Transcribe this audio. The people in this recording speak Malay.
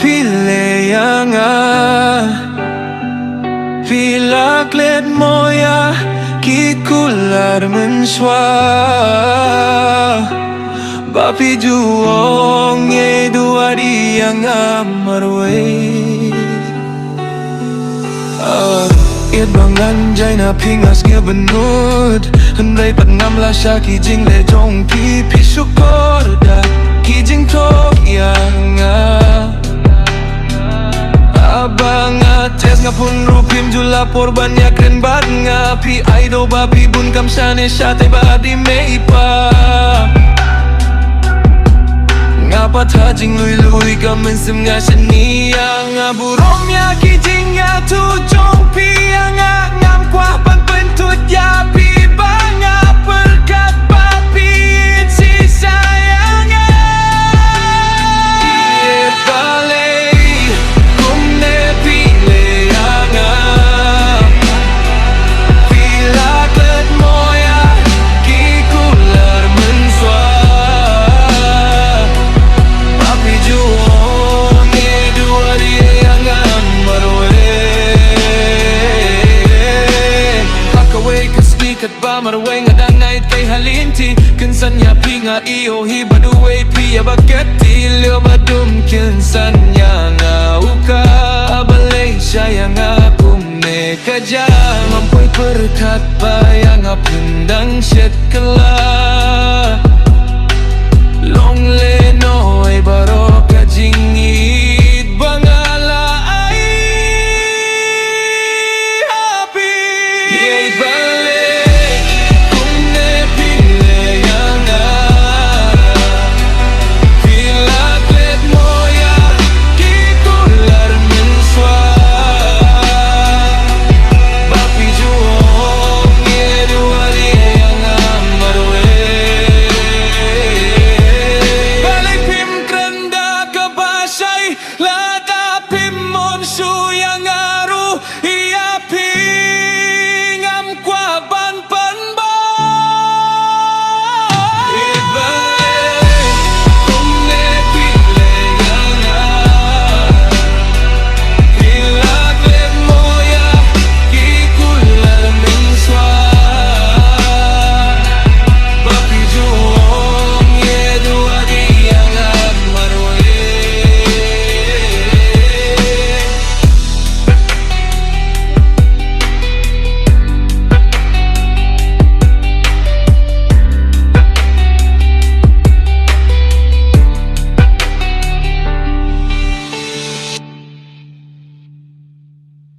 pile yang Pilak let moya kikular menswa Bapi juong ye dua yang amarwe Iat bangan jay na pingas kia benut Hendai pat ngam la sha ki jing le jong pi pi syukur da ki jing tok yang Abang tes ngapun rupim jula porbannya keren bad ngapi aido babi bun kam shane shate badi meipa Ngapa tajing lui lui kam mensim ngashen yang aburom ya ki jing ya tu jong pi yang ngam kuah pan pentut ya pi banga perkat babi si sayang Iye balai kumne pile yang Pilak let moya kikular menswa Papi juong ye dua dia yang amarwe Hakawe kaslikat ba marwe ngadang night kay halinti Kinsanya pinga iyo hibaduwe piya baketi Leo badum kinsanya ngauka Abalay siya yang akume kajang Mampoy perkat pa yang apundang syet kelak